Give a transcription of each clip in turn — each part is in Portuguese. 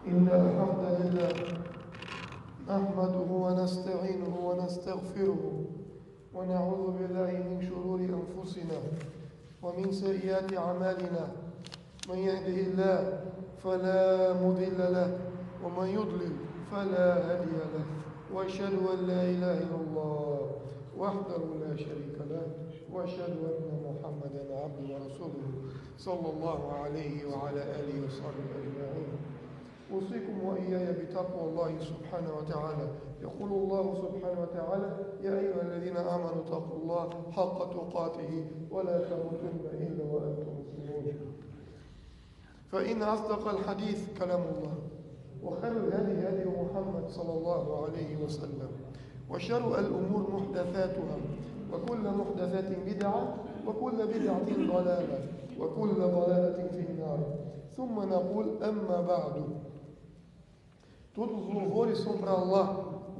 إن الحمد لله نحمده ونستعينه ونستغفره ونعوذ بالله من شرور أنفسنا ومن سيئات أعمالنا. من يهده الله فلا مضل له ومن يضلل فلا هادي له، وأشهد أن لا إله إلا الله وحده لا شريك له، وأشهد أن محمدا عبده ورسوله صلى الله عليه وعلى آله وصحبه أجمعين. أوصيكم وإياي بتقوى الله سبحانه وتعالى. يقول الله سبحانه وتعالى: يا أيها الذين آمنوا اتقوا الله حق تقاته ولا تموتن إلا وأنتم مسلمون. فإن أصدق الحديث كلام الله، وخير الهدي هدي محمد صلى الله عليه وسلم، وشر الأمور محدثاتها، وكل محدثة بدعة، وكل بدعة ضلالة، وكل ضلالة في النار. ثم نقول: أما بعد. Todos os louvores são para Allah,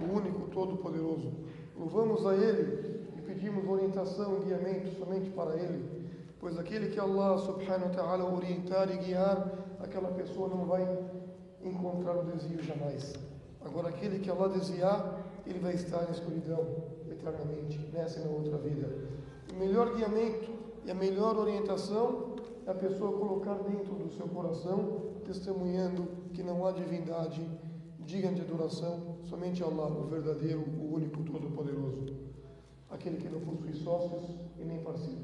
o único todo-poderoso. Louvamos a Ele e pedimos orientação e guiamento somente para Ele, pois aquele que Allah subhanahu wa ta'ala orientar e guiar, aquela pessoa não vai encontrar o desvio jamais. Agora aquele que Allah desviar, ele vai estar na escuridão eternamente, nessa e na outra vida. O melhor guiamento e a melhor orientação é a pessoa colocar dentro do seu coração, testemunhando que não há divindade digna de adoração, somente Allah, o verdadeiro, o único, todo-poderoso, aquele que não possui sócios e nem parceiro,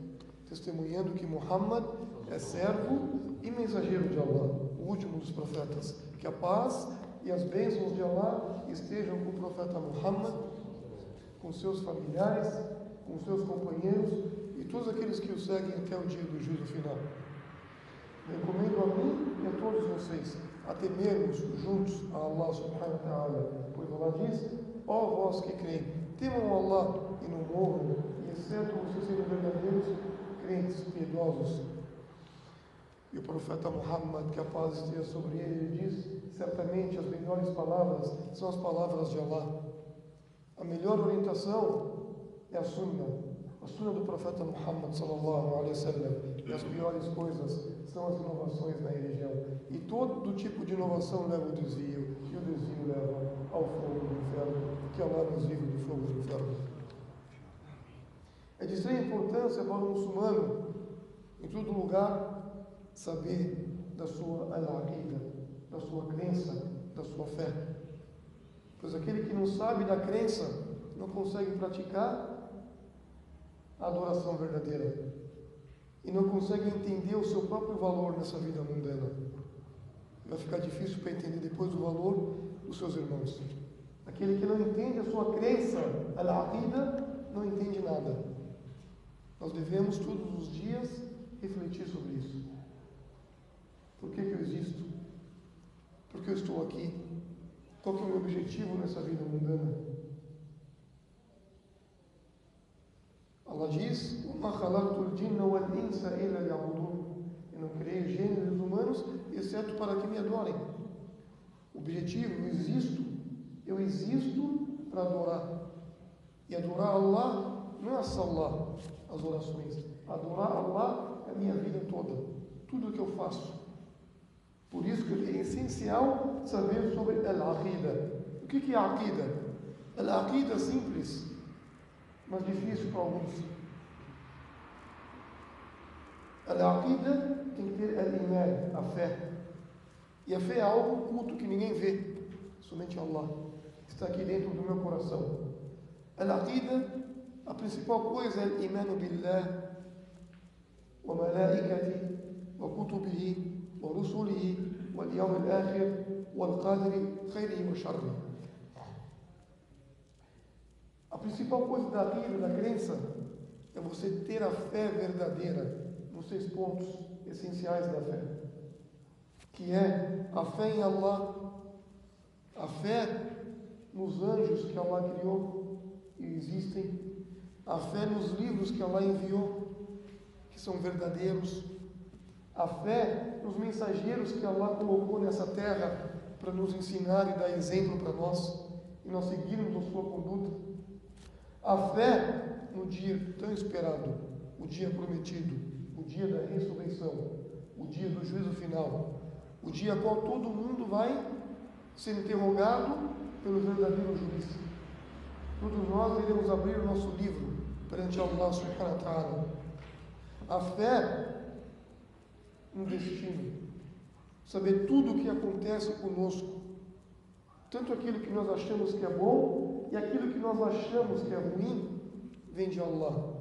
testemunhando que Muhammad é servo e mensageiro de Allah, o último dos profetas. Que a paz e as bênçãos de Allah estejam com o profeta Muhammad, com seus familiares, com seus companheiros e todos aqueles que o seguem até o dia do juízo final. Recomendo a mim e a todos vocês a temermos juntos a Allah subhanahu wa ta'ala, pois Allah diz: ó vós que creem, temam Allah e não morram, e exceto vocês serem verdadeiros crentes piedosos. E o profeta Muhammad, que a paz esteja sobre ele, diz: certamente as melhores palavras são as palavras de Allah. A melhor orientação é a sunnah do profeta Muhammad sallallahu alaihi wasallam. E as piores coisas são as inovações na religião. E todo tipo de inovação leva ao desvio, e o desvio leva ao fogo do inferno. Que Allah nos livre do fogo do inferno. É de extrema importância para o muçulmano, em todo lugar, saber da sua al-aqida, da sua crença, da sua fé. Pois aquele que não sabe da crença não consegue praticar a adoração verdadeira e não consegue entender o seu próprio valor nessa vida mundana. Vai ficar difícil para entender depois o valor dos seus irmãos. Aquele que não entende a sua crença, al-aqida, não entende nada. Nós devemos todos os dias refletir sobre isso. Por que eu existo? Por que eu estou aqui? Qual que é o meu objetivo nessa vida mundana? Allah diz: وَمَا خَلَقْتُ الْجِنَّ وَالْإِنسَ إِلَّا لِيَعْبُدُونِ. Eu não criei os gênios e os humanos, exceto para que me adorem. O objetivo, eu existo para adorar. E adorar Allah não é só Allah, as orações. Adorar Allah é a minha vida toda, tudo o que eu faço. Por isso que é essencial saber sobre al-aqida. O que é a aqida? Al-aqida é simples, mas difícil para alguns. Al-aqida tem que ter al-iman, a fé. E a fé é algo oculto que ninguém vê, somente Allah. Está aqui dentro do meu coração. Al-aqida, a principal coisa é al-iman billah, wa malaikati, wa kutubihi, ورسله واليوم الآخر والقدر خيره وشره. A principal coisa da vida, da crença, é você ter a fé verdadeira nos 6 pontos essenciais da fé, que é a fé em Allah, a fé nos anjos que Allah criou e existem, a fé nos livros que Allah enviou, que são verdadeiros, a fé nos mensageiros que Allah colocou nessa terra para nos ensinar e dar exemplo para nós, e nós seguirmos a sua conduta. A fé no dia tão esperado, o dia prometido, o dia da ressurreição, o dia do juízo final, o dia a qual todo mundo vai ser interrogado pelo verdadeiro juiz. Todos nós iremos abrir o nosso livro perante Allah subhanahu wa ta'ala. A fé, um destino. Saber tudo o que acontece conosco. Tanto aquilo que nós achamos que é bom e aquilo que nós achamos que é ruim, vem de Allah.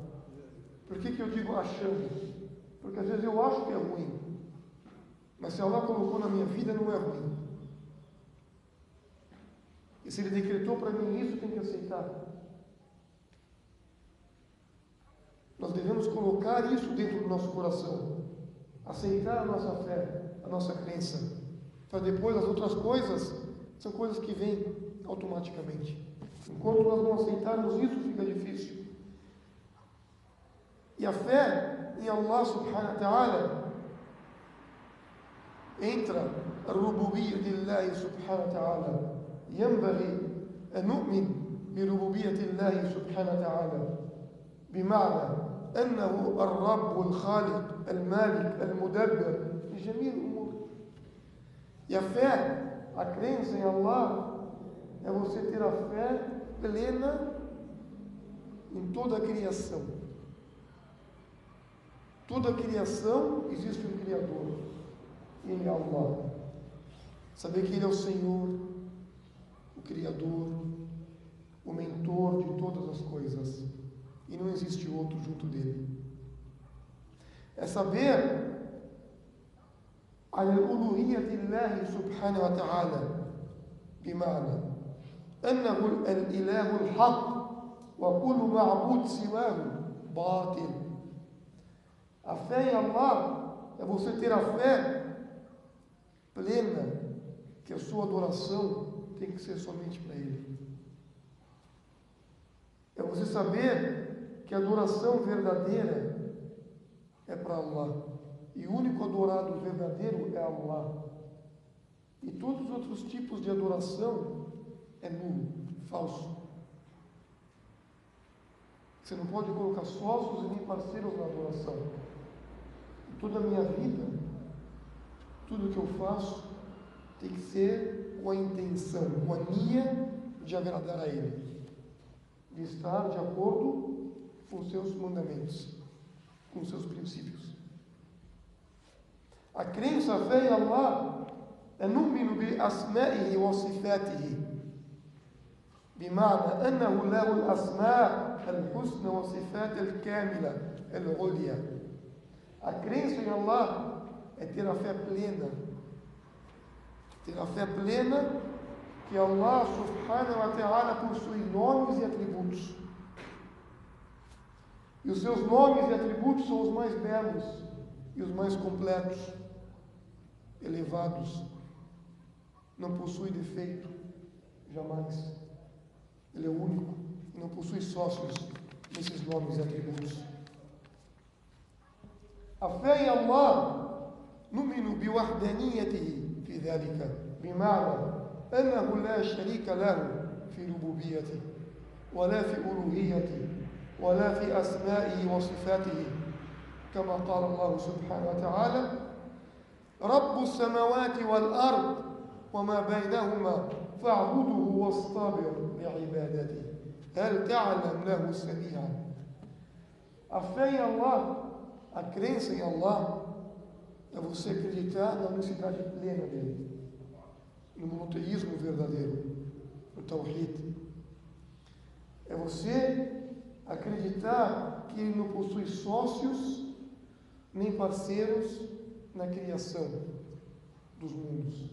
Por que eu digo achamos? Porque às vezes eu acho que é ruim. Mas se Allah colocou na minha vida, não é ruim. E se Ele decretou para mim isso, tem que aceitar. Nós devemos colocar isso dentro do nosso coração. Aceitar a nossa fé, a nossa crença. Para depois as outras coisas, são coisas que vêm automaticamente. Enquanto nós não aceitarmos isso, fica difícil. E a fé em Allah subhanahu wa ta'ala entra a rububiyyah dillahi subhanahu wa ta'ala. ينبغي أن نؤمن بربوبية الله سبحانه وتعالى بمعنى أنه الرب الخالق المالك المدبر لجميع الأمور. E a fé, a crença em Allah, é você ter a fé plena em toda a criação. Toda a criação existe um Criador. Ele é Allah. Saber que Ele é o Senhor, o Criador, o mentor de todas as coisas, e não existe outro junto dele. É saber al-uluhiyyah lillahi subhanahu wa ta'ala, بمعنى أنه الإله الحق وكل معبود سواه باطل. A fé em Allah é você ter a fé plena, que a sua adoração tem que ser somente para Ele. É você saber que a adoração verdadeira é para Allah. E o único adorado verdadeiro é Allah. E todos os outros tipos de adoração é nulo, falso. Você não pode colocar sócios e nem parceiros na adoração. E toda a minha vida, tudo que eu faço, tem que ser com a intenção, com a niya de agradar a Ele, de estar de acordo com os seus mandamentos, com os seus princípios. A crença, a fé em Allah é nu'minu bi asma'ihi wa sifatihi, بمعنى أنه له الأسماء الحسنى والصفات الكاملة العليا. A crença em Allah é ter a fé plena. Ter a fé plena que Allah subhanahu wa ta'ala possui nomes e atributos. E os seus nomes e atributos são os mais belos e os mais completos, elevados. Não possui defeito, jamais. Ele é o único e não possui sócios nesses nomes e atributos. A fé em Allah, nu'minu biwahdaniyatihi fi dhalika, bima'na annahu la sharika lahu fi rububiyyatihi, wala fi uluhiyyatihi, wala fi asma'ihi wa sifatihi, kama qala Allah subhanahu wa ta'ala, Rabbu as-samawati wal ard wa ma baynahuma fa'buduhu wastabir li'ibadatihi hal ta'lam lahu samia. A fé em Allah, a crença em Allah, é você acreditar na unicidade plena dele, no monoteísmo verdadeiro, no Tawhid. É você acreditar que ele não possui sócios nem parceiros na criação dos mundos,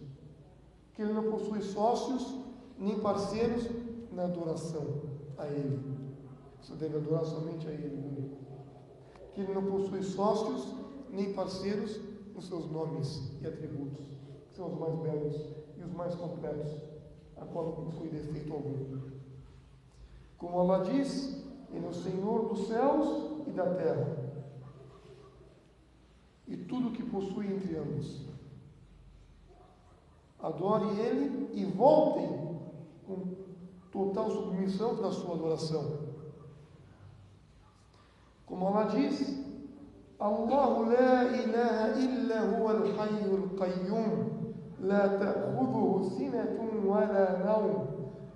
que ele não possui sócios nem parceiros na adoração a Ele. Você deve adorar somente a Ele, único. Que Ele não possui sócios nem parceiros nos seus nomes e atributos, que são os mais belos e os mais completos, a qual não possui defeito algum. Como Allah diz, Ele é o Senhor dos céus e da terra, e tudo que possui entre ambos. Adore Ele e voltem com total submissão para a sua adoração. Como Allah diz, Allahu la ilaha illa huwa al-hayyul qayyum لا تأخذه سنة ولا نوم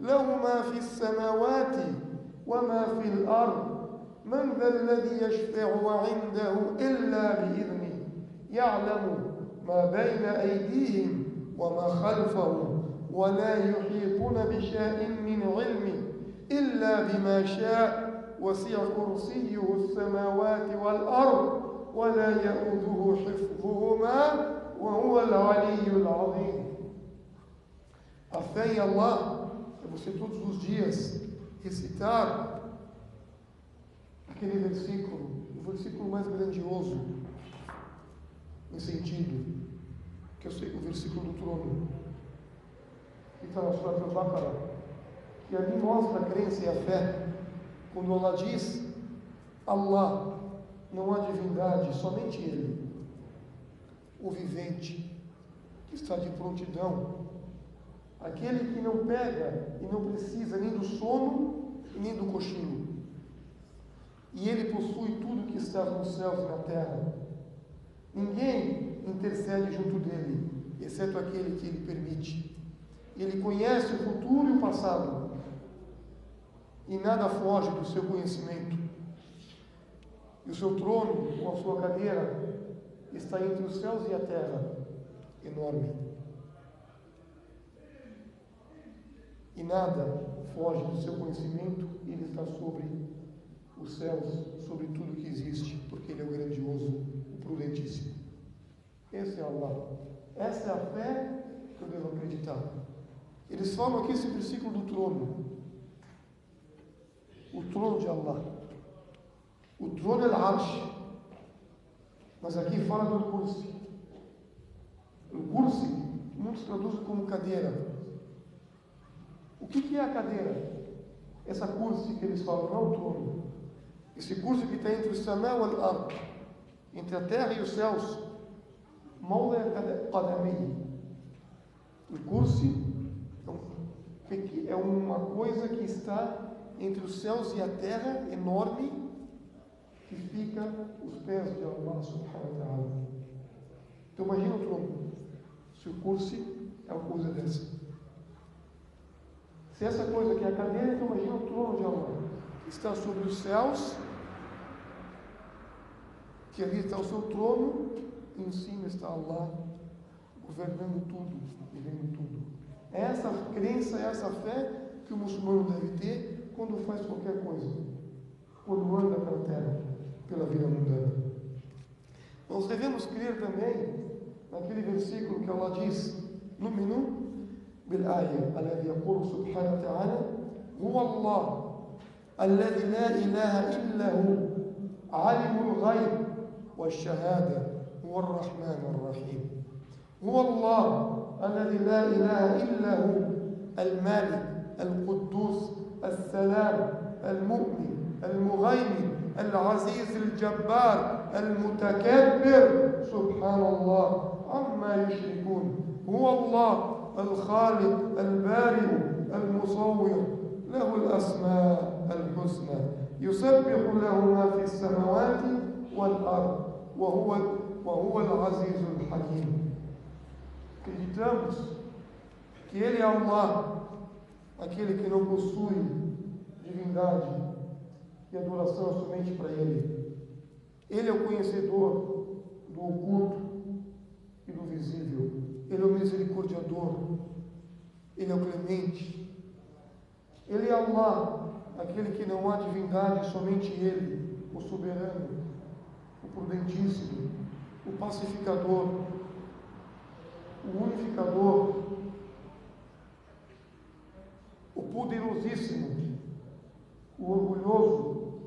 له ما في السماوات وما في الأرض من ذا الذي يشفع عنده إلا بإذنه يعلم ما بين أيديهم وما خلفهم ولا يحيطون بشيء من علمه إلا بما شاء وسع كرسيه السماوات والأرض ولا يؤوده حفظهما وهو العلي العظيم. A fé em Allah é você todos os dias recitar aquele versículo, o versículo mais grandioso em sentido, que eu sei, o versículo do trono, que está na Surah Al-Baqarah, que ali mostra a crença e a fé. Quando Allah diz, Allah, não há divindade, somente Ele, o vivente, que está de prontidão, aquele que não pega e não precisa nem do sono e nem do cochilo, e Ele possui tudo que está nos céus e na terra. Ninguém intercede junto dele, exceto aquele que Ele permite. Ele conhece o futuro e o passado, e nada foge do seu conhecimento. E o seu trono, com a sua cadeira, está entre os céus e a terra, enorme. E nada foge do seu conhecimento, e Ele está sobre os céus, sobre tudo que existe, porque Ele é o grandioso, o prudentíssimo. Esse é Allah. Essa é a fé que eu devo acreditar. Eles falam aqui esse versículo do trono. O trono de Allah. O trono é Al-Arsh. Mas aqui fala do Kursi. O Kursi, muitos traduzem como cadeira. O que é a cadeira? Essa Kursi que eles falam, não é o trono. Esse Kursi que está entre o Samá e o Ar, entre a terra e os céus. Mawla Qadami. O Kursi é uma coisa que está entre os céus e a terra, enorme, que fica os pés de Allah subhanahu wa ta'ala. Então imagina o trono. Se o Kursi é uma coisa dessa. Se essa coisa que é a cadeira, então imagina o trono de Allah, que está sobre os céus, que ali está o seu trono, e em cima está Allah, governando tudo e vendo tudo. É essa crença, é essa fé que o muçulmano deve ter quando faz qualquer coisa, quando anda pela terra, pela vida mundana. Nós devemos crer também naquele versículo que Allah diz, Nu'minu bil-aya, alladhi yaqulu subhanahu wa ta'ala, huwa Allah, alladhi la ilaha illa hu, alimul ghayb wash-shahada, huwa ar-Rahman ar-Rahim. Huwa Allah, الذي لا إله إلا هو المالك القدوس السلام المؤمن المهيمن العزيز الجبار المتكبر سبحان الله عما يشركون هو الله الخالق البارئ المصور له الأسماء الحسنى يسبح له ما في السماوات والأرض وهو العزيز الحكيم. Acreditamos que Ele é Allah, aquele que não possui divindade e adoração somente para Ele. Ele é o conhecedor do oculto e do visível. Ele é o misericordiador. Ele é o clemente. Ele é Allah, aquele que não há divindade, somente Ele, o soberano, o prudentíssimo, o pacificador, o unificador, o poderosíssimo, o orgulhoso,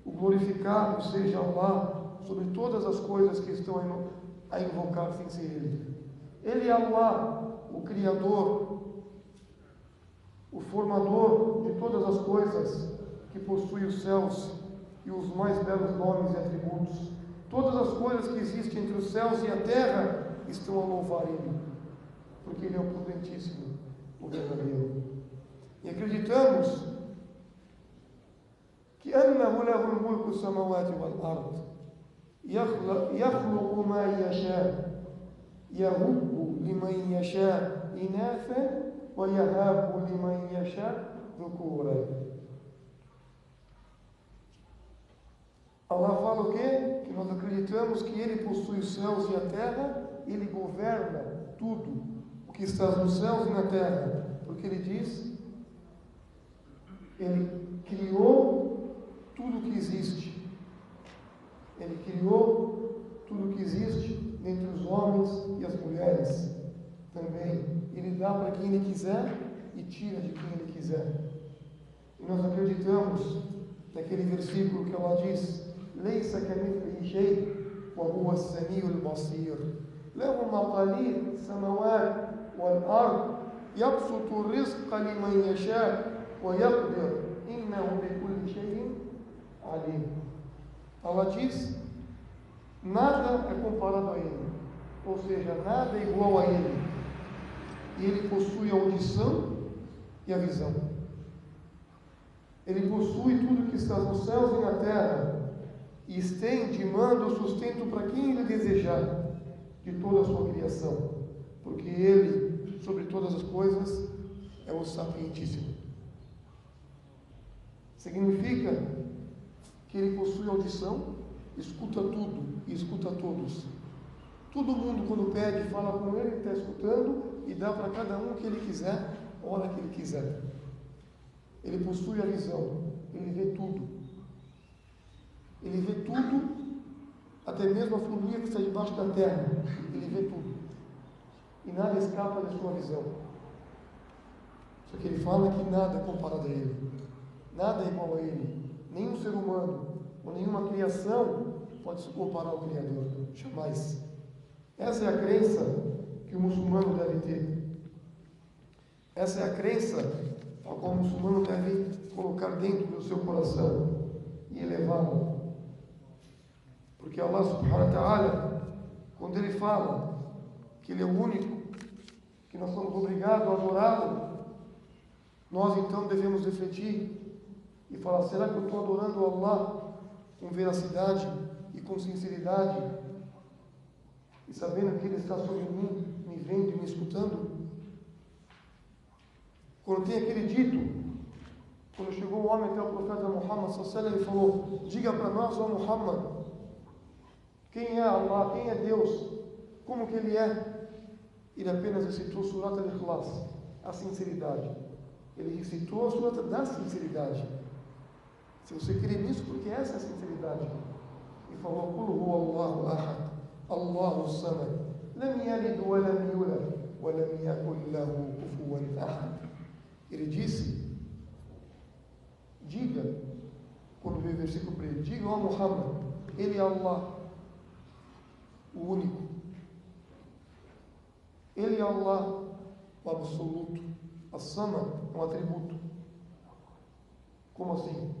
o glorificado seja Allah sobre todas as coisas que estão a invocar sem ser Ele. Ele é Allah, o Criador, o formador de todas as coisas, que possui os céus e os mais belos nomes e atributos. Todas as coisas que existem entre os céus e a terra estão a louvar Ele, porque Ele é o prudentíssimo, o verdadeiro. E acreditamos que أنه له الملك السماوات والأرض يخلق ما يشاء يهب لمن يشاء إناثا ويهب لمن يشاء ذكورا. Allah fala o quê? Que nós acreditamos que Ele possui os céus e a terra, Ele governa tudo o que está nos céus e na terra, porque Ele diz, Ele criou tudo que existe. Ele criou tudo que existe dentre os homens e as mulheres também. Ele dá para quem Ele quiser e tira de quem Ele quiser. E nós acreditamos naquele versículo que Allah diz, ليس كمثله شيء وهو السميع البصير له مقاليد السماوات والأرض يبسط الرزق لمن يشاء ويقدر إنه بكل شيء عليم. Allah diz, nada é comparado a Ele, ou seja, nada é igual a Ele. E Ele possui a audição e a visão. Ele possui tudo que está nos céus e na terra, e estende e manda o sustento para quem Ele desejar de toda a sua criação, porque Ele, sobre todas as coisas, é o sapientíssimo. Significa que Ele possui audição, escuta tudo e escuta todos. Todo mundo, quando pede, fala com Ele está escutando e dá para cada um o que Ele quiser, a hora que Ele quiser. Ele possui a visão, Ele vê tudo. Ele vê tudo, até mesmo a formiga que está debaixo da terra. Ele vê tudo. E nada escapa da sua visão. Só que Ele fala que nada é comparado a Ele. Nada é igual a Ele. Nenhum ser humano ou nenhuma criação pode se comparar ao Criador. Jamais. Essa é a crença que o muçulmano deve ter. Essa é a crença a qual o muçulmano deve colocar dentro do seu coração e elevá-la. Porque Allah subhanahu wa ta'ala, quando Ele fala que Ele é o único, que nós somos obrigados a adorá-lo, nós então devemos refletir e falar, será que eu estou adorando Allah com veracidade e com sinceridade, e sabendo que Ele está sobre mim, me vendo e me escutando? Quando tem aquele dito, quando chegou o homem até o profeta Muhammad sallallahu alaihi wasallam, ele falou, diga para nós, ó Muhammad, quem é Allah, quem é Deus, como que Ele é? Ele apenas recitou Surat al-Ikhlas, a sinceridade. Ele recitou a Surat da sinceridade. Se você crê nisso, porque essa é a sinceridade. E falou, Qul huwa Allahu ahad, Allahu samad, lam yalid wa lam yulad, wa lam yakul lahu kufuwan ahad. Ele disse, diga, quando veio o versículo para ele, diga ao Muhammad, Ele é Allah, o único. Ele é Allah, o absoluto. A Sama é um atributo. Como assim?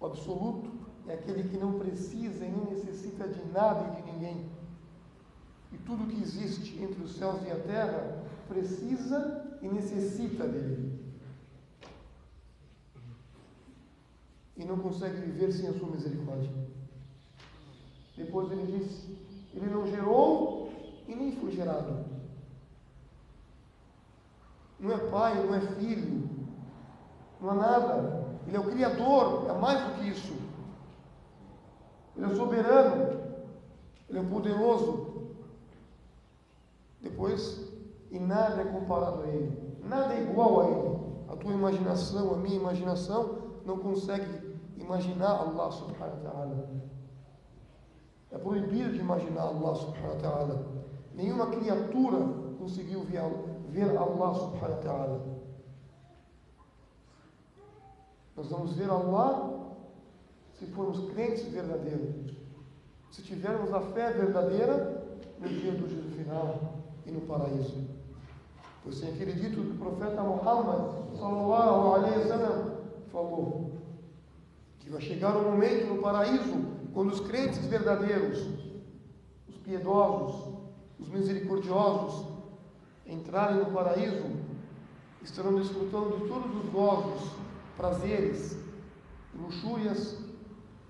O absoluto é aquele que não precisa e nem necessita de nada e de ninguém. E tudo que existe entre os céus e a terra precisa e necessita dele. E não consegue viver sem a sua misericórdia. Depois ele disse, Ele não gerou e nem foi gerado. Não é pai, não é filho, não há nada. Ele é o Criador, é mais do que isso. Ele é o soberano, Ele é o poderoso. Depois, e nada é comparado a Ele, nada é igual a Ele. A tua imaginação, a minha imaginação, não consegue imaginar Allah subhanahu wa ta'ala. É proibido de imaginar Allah subhanahu wa ta'ala. Nenhuma criatura conseguiu ver Allah subhanahu wa ta'ala. Nós vamos ver Allah se formos crentes verdadeiros. Se tivermos a fé verdadeira no dia do juízo final e no paraíso. Pois tem aquele dito do profeta Muhammad sallallahu alaihi wasallam falou que vai chegar um momento no paraíso quando os crentes verdadeiros, os piedosos, os misericordiosos entrarem no paraíso, estarão desfrutando de todos os gozos, prazeres, luxúrias.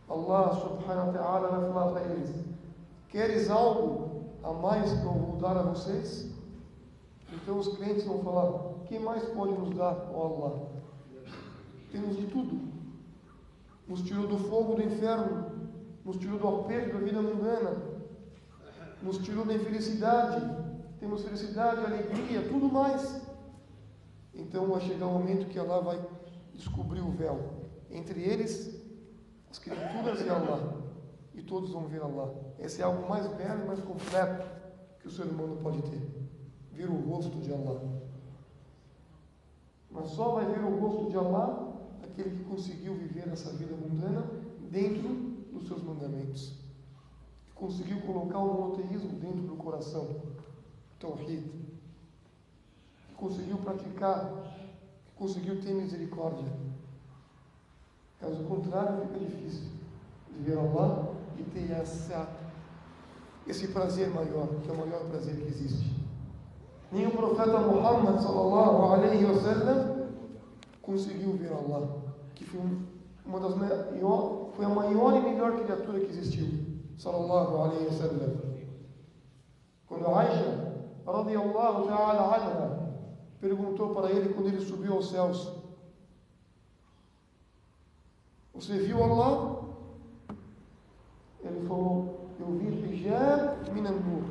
Allah subhanahu wa ta'ala vai falar para eles, queres algo há mais que eu vou dar a vocês? Então os crentes vão falar: quem mais pode nos dar, ó Allah? Temos de tudo. Nos tirou do fogo do inferno, nos tirou do aperto da vida mundana, nos tirou da infelicidade. Temos felicidade, alegria, tudo mais. Então vai chegar o momento que Allah vai descobrir o véu entre eles, as criaturas e Allah, e todos vão ver Allah. Esse é algo mais belo e mais completo que o ser humano pode ter: ver o rosto de Allah. Mas só vai ver o rosto de Allah aquele que conseguiu viver essa vida mundana dentro dos seus mandamentos, que conseguiu colocar o monoteísmo dentro do coração, Tawhid, que conseguiu praticar, que conseguiu ter misericórdia. Caso contrário, fica difícil de ver Allah e ter esse prazer maior, que é o maior prazer que existe. Nem o profeta Muhammad sallallahu alaihi wasallam conseguiu ver Allah, que foi foi a maior e melhor criatura que existiu, sallallahu alaihi wasallam. Quando Aisha radiyallahu ta'ala anha perguntou para ele quando ele subiu aos céus: você viu Allah? Ele falou: eu vi hijab min an-nur.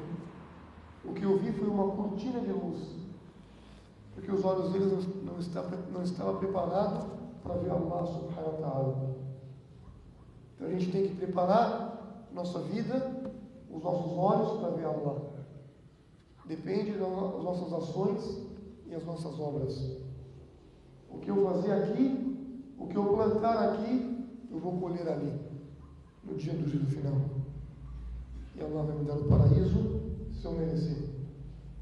O que eu vi foi uma cortina de luz, porque os olhos deles não estavam preparados para ver Allah subhanahu wa ta'ala. Então a gente tem que preparar nossa vida, os nossos olhos para ver Allah. Depende das nossas ações e as nossas obras. O que eu fazer aqui, o que eu plantar aqui, eu vou colher ali, no dia do juízo final. E Allah vai me dar o paraíso se eu merecer.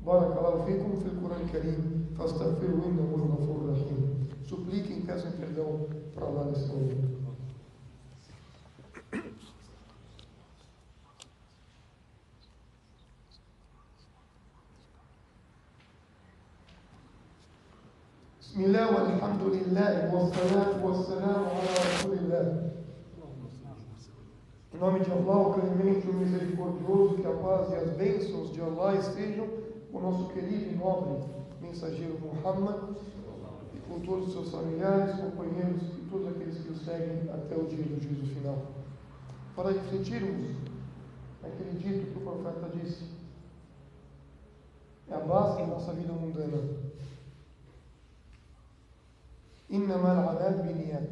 Barakallahu fikum fil Quran Karim, fastaghfiru innahu huwal ghafurur rahim. Supliquem, peçam perdão para Allah nesse momento. Bismillah, walhamdulillah, wassalatu wassalamu ala rasulillah. Em nome de Allah, o clemente e o misericordioso, que a paz e as bênçãos de Allah estejam com o nosso querido e nobre mensageiro Muhammad e com todos os seus familiares, companheiros e todos aqueles que o seguem até o dia do juízo final. Para refletirmos aquele dito que o profeta disse: é a base da nossa vida mundana. Innama al-amal biniyat.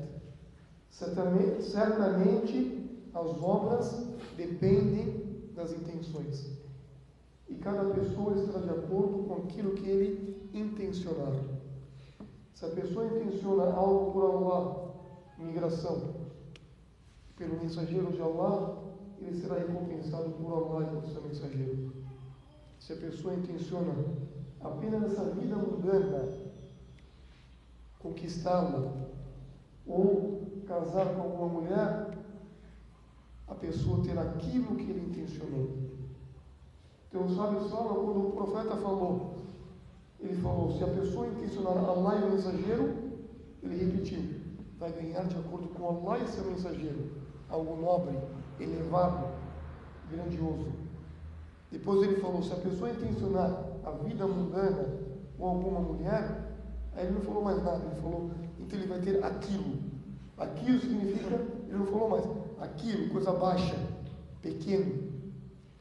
Certamente as obras dependem das intenções. E cada pessoa estará de acordo com aquilo que ele intencionar. Se a pessoa intenciona algo por Allah, migração, pelo mensageiro de Allah, ele será recompensado por Allah e por seu mensageiro. Se a pessoa intenciona apenas essa vida mundana, conquistá-la ou casar com alguma mulher, a pessoa terá aquilo que ele intencionou. Então os sábios falam, quando o profeta falou, ele falou: se a pessoa intencionar Allah e o mensageiro, ele repetiu, vai ganhar de acordo com Allah e seu mensageiro, algo nobre, elevado, grandioso. Depois ele falou: se a pessoa intencionar a vida mundana ou alguma mulher, aí ele não falou mais nada, ele falou, então ele vai ter aquilo. Aquilo significa, ele não falou mais, aquilo, coisa baixa, pequeno.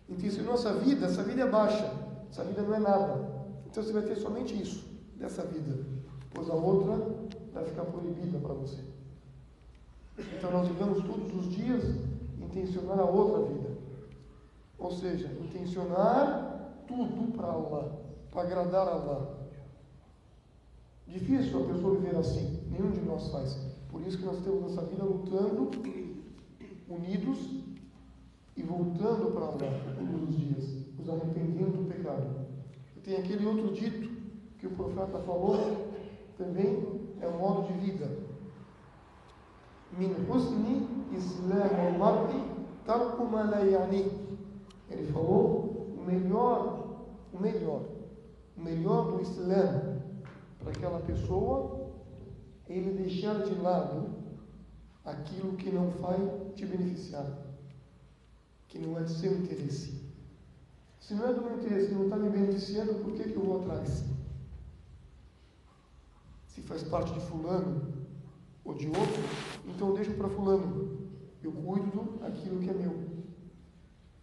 Intencionou essa vida é baixa, essa vida não é nada. Então você vai ter somente isso, dessa vida, pois a outra vai ficar proibida para você. Então nós devemos todos os dias intencionar a outra vida. Ou seja, intencionar tudo para Allah, para agradar a Allah. Difícil a pessoa viver assim, nenhum de nós faz. Por isso que nós temos essa vida lutando, unidos e voltando para Allah todos os dias, nos arrependendo do pecado. E tem aquele outro dito que o profeta falou, também é um modo de vida. Min husni islam al-mar'i tarku ma la ya'ni. Ele falou, o melhor do Islã para aquela pessoa, ele deixar de lado aquilo que não vai te beneficiar, que não é de seu interesse. Se não é do meu interesse, não está me beneficiando, por que eu vou atrás? Se faz parte de fulano ou de outro, então eu deixo para fulano. Eu cuido daquilo que é meu.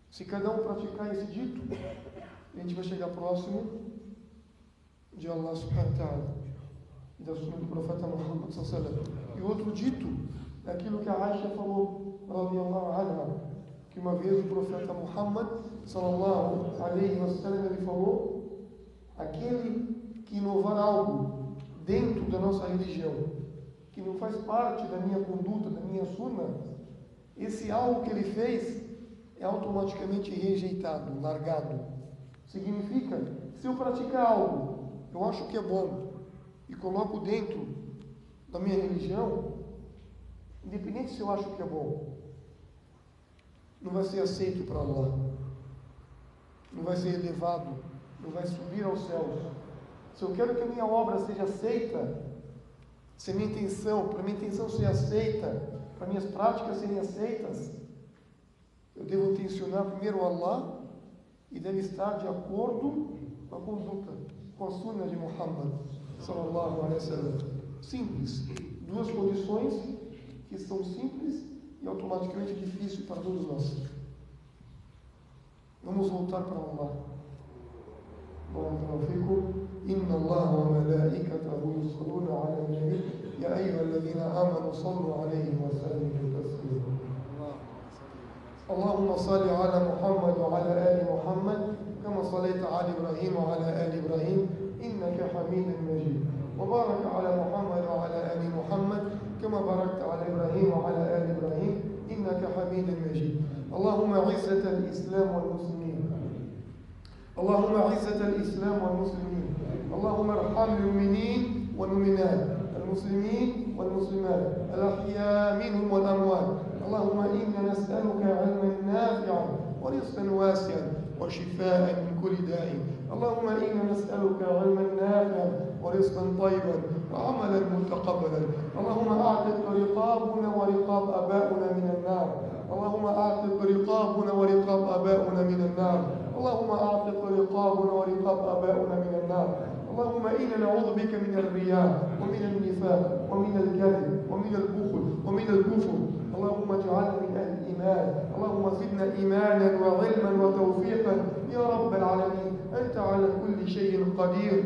Se cada um praticar esse dito, a gente vai chegar próximo de Allah subhanahu wa ta'ala e da sunna do profeta Muhammad sallallahu alaihi wasallam. E outro dito é aquilo que a Aisha falou, radiyallahu anha, que uma vez o profeta Muhammad sallallahu alaihi wasallam ele falou: aquele que inovar algo dentro da nossa religião, que não faz parte da minha conduta, da minha sunna, esse algo que ele fez é automaticamente rejeitado, largado. Significa, se eu praticar algo, eu acho que é bom, e coloco dentro da minha religião, independente se eu acho que é bom, não vai ser aceito para Allah, não vai ser elevado, não vai subir aos céus. Se eu quero que a minha obra seja aceita, se a minha intenção, para a minha intenção ser aceita, para minhas práticas serem aceitas, eu devo intencionar primeiro Allah e deve estar de acordo com a conduta, com a sunna de Muhammad sallallahu alaihi wasallam. Simples. Duas condições que são simples e automaticamente difíceis para todos nós. Vamos voltar para Allah. Barakallahu fikum. Inna Allah wa malaikatahu yusalluna ala an-nabi ya ayyuhalladhina amanu sallu alayhi wa sallimu taslima. اللهم صل على محمد وعلى آل محمد كما صليت على إبراهيم وعلى آل إبراهيم إنك حميد مجيد وبارك على محمد وعلى آل محمد كما باركت على إبراهيم وعلى آل إبراهيم إنك حميد مجيد اللهم عزة الإسلام والمسلمين اللهم عزة الإسلام والمسلمين اللهم ارحم المؤمنين والمؤمنات المسلمين والمسلمات الأحياء منهم والأموات اللهم إنا نسألك علما نافعا ورزقا واسعا وشفاء من كل داء اللهم إنا نسألك علما نافعا ورزقا طيبا وعملا متقبلا اللهم أعتق رقابنا ورقاب آبائنا من النار اللهم أعتق رقابنا ورقاب آبائنا من النار اللهم أعتق رقابنا ورقاب آبائنا من النار اللهم إنا نعوذ بك من الرياء ومن النفاق ومن الكذب ومن البخل ومن الكفر اللهم اجعلنا من أهل الإيمان اللهم زدنا إيمانا وعلما وتوفيقا يا رب العالمين أنت على كل شيء قدير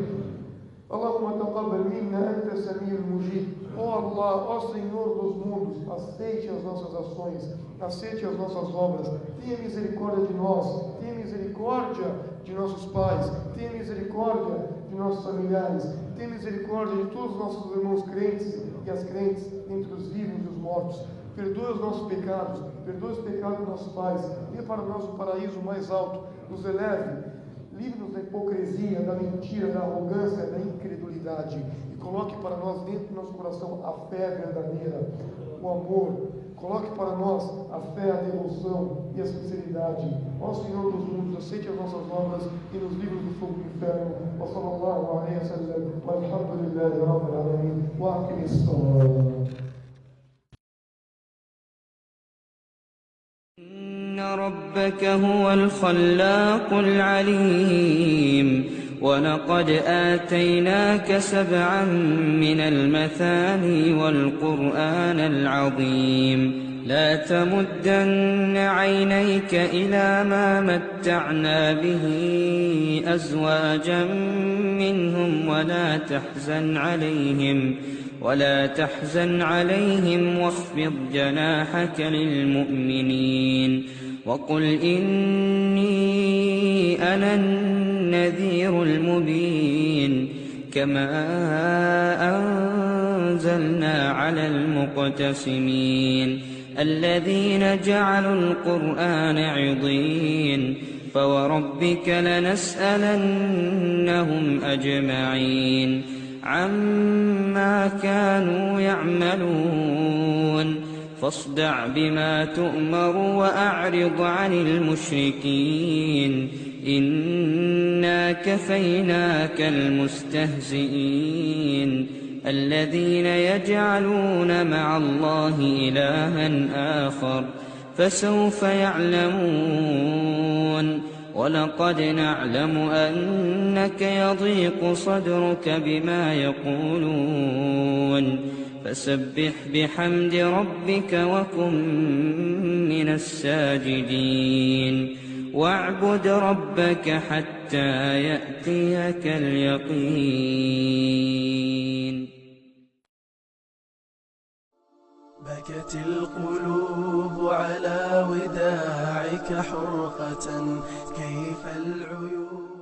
اللهم تقبل منا أنت السميع المجيب Allah, ó Senhor dos mundos, aceite as nossas ações, aceite as nossas obras, tenha misericórdia de nós, tenha misericórdia de nossos pais, tenha misericórdia de nossos familiares, tenha misericórdia de todos os nossos irmãos crentes e as crentes, entre os vivos e os mortos. Perdoe os nossos pecados, perdoe os pecados dos nossos pais, dê para nós o paraíso mais alto, nos eleve, livre-nos da hipocrisia, da mentira, da arrogância, da incredulidade e coloque para nós dentro do nosso coração a fé verdadeira, o amor. Coloque para nós a fé, a devoção e a sinceridade. Ó Senhor dos mundos, aceite as nossas obras e nos livre do fogo do inferno. Wa sallallahu alaihi wa sallam, walhamdulillahi rabbil alamin, wa aqimis salat. إن ربك هو الخلاق العليم ولقد آتيناك 7 من المثاني والقرآن العظيم لا تمدن عينيك إلى ما متعنا به أزواجا منهم ولا تحزن عليهم واخفض جناحك للمؤمنين وقل إني أنا النذير المبين كما أنزلنا على المقتسمين الذين جعلوا القرآن عضين فوربك لنسألنهم أجمعين عما كانوا يعملون فاصدع بما تؤمر وأعرض عن المشركين إنا كفيناك المستهزئين الذين يجعلون مع الله إلها آخر فسوف يعلمون ولقد نعلم أنك يضيق صدرك بما يقولون فسبح بحمد ربك وكن من الساجدين واعبد ربك حتى يأتيك اليقين. بكت القلوب على وداعك حرقة كيف العيون